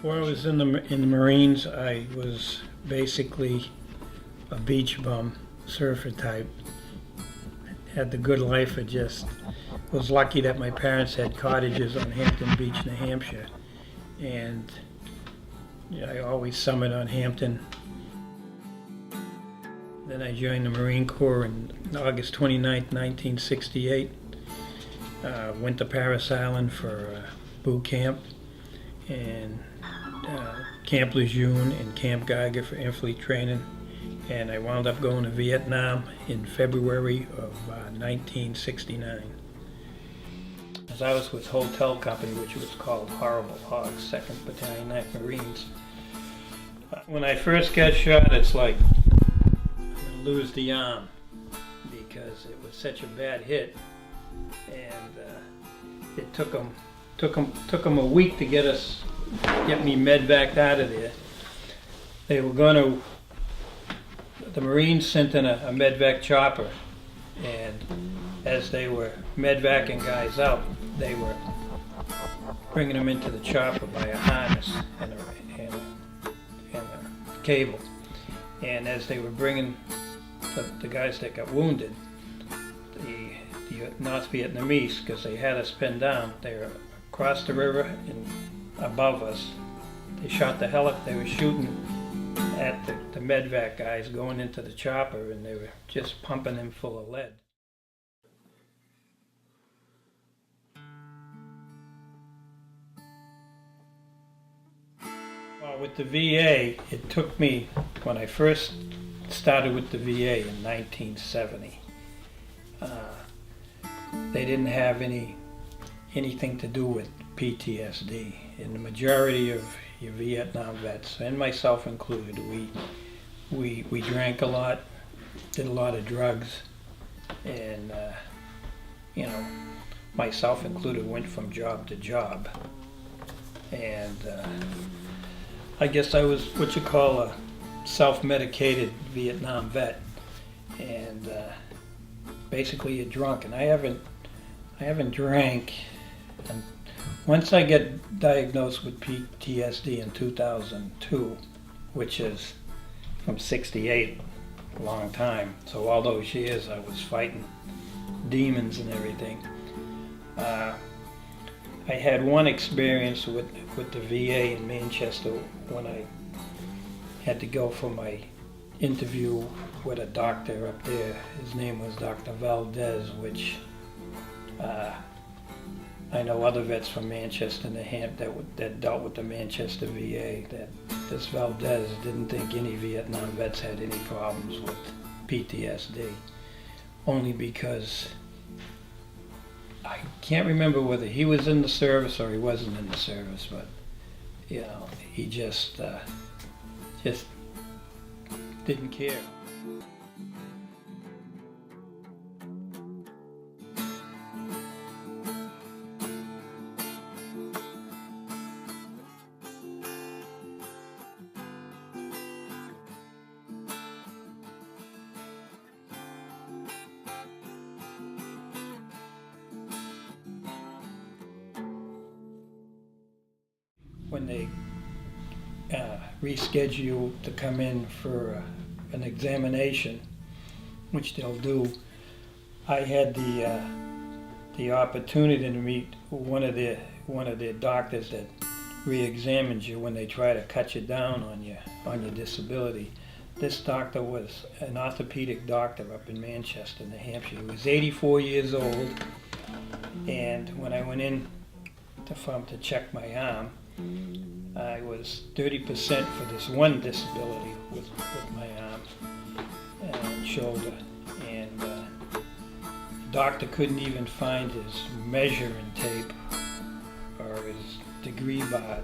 Before I was in the Marines, I was basically a beach bum, surfer type. Had the good life. I just was lucky that my parents had cottages on Hampton Beach, New Hampshire, and I always summered on Hampton. Then I joined the Marine Corps in August 29th, 1968. Went to Paris Island for boot camp, and Camp Lejeune and Camp Geiger for infantry training. And I wound up going to Vietnam in February of 1969. As I was with Hotel Company, which was called Horrible Hogs, 2nd Battalion, 9th Marines. When I first got shot, it's like I'm going to lose the arm because it was such a bad hit, and it took them a week to get me medvaced out of there. They were going to. The Marines sent in a medvac chopper, and as they were medvacing guys out, they were bringing them into the chopper by a harness and a cable. And as they were bringing the guys that got wounded, the North Vietnamese, because they had us pinned down, they were across the river and above us. They shot the helicopter. They were shooting at the medvac guys going into the chopper, and they were just pumping them full of lead. Well, with the VA, it took me, when I first started with the VA in 1970, they didn't have anything to do with PTSD. And the majority of your Vietnam vets, and myself included, we drank a lot, did a lot of drugs, and myself included, went from job to job. And I guess I was what you call a self-medicated Vietnam vet, and basically a drunk. And I haven't drank. And once I get diagnosed with PTSD in 2002, which is from '68, a long time. So all those years I was fighting demons and everything. I had one experience with the VA in Manchester when I had to go for my interview with a doctor up there. His name was Dr. Valdez, which I know other vets from Manchester that dealt with the Manchester VA, that this Valdez didn't think any Vietnam vets had any problems with PTSD, only because I can't remember whether he was in the service or he wasn't in the service, but he just didn't care. When they reschedule to come in for an examination, which they'll do, I had the opportunity to meet one of the doctors that re-examines you when they try to cut you down on your disability. This doctor was an orthopedic doctor up in Manchester, New Hampshire. He was 84 years old, and when I went in to check my arm, I was 30% for this one disability with my arm and shoulder, and the doctor couldn't even find his measuring tape or his degree bar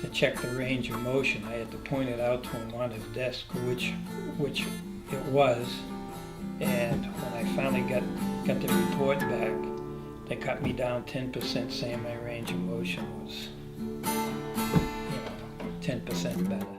to check the range of motion. I had to point it out to him on his desk, which it was, and when I finally got the report back, they cut me down 10%, saying my range of motion was 10% better.